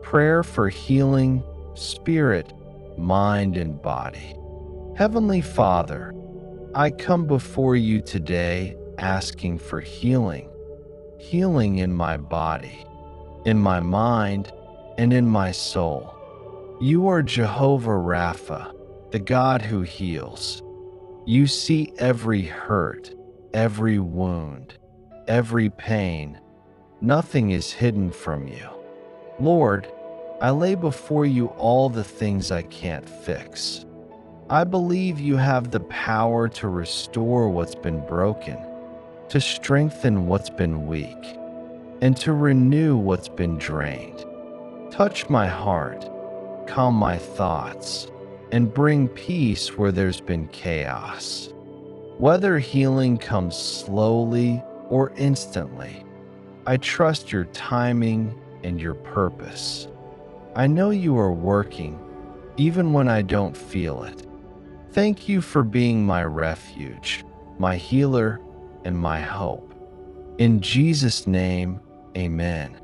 Prayer for healing, spirit, mind, and body. Heavenly Father, I come before you today asking for healing. Healing in my body, in my mind, and in my soul. You are Jehovah Rapha, the God who heals. You see every hurt, every wound, every pain. Nothing is hidden from you. Lord, I lay before you all the things I can't fix. I believe you have the power to restore what's been broken, to strengthen what's been weak, and to renew what's been drained. Touch my heart, calm my thoughts, and bring peace where there's been chaos. Whether healing comes slowly or instantly, I trust your timing and your purpose. I know you are working, even when I don't feel it. Thank you for being my refuge, my healer, and my hope. In Jesus' name, amen.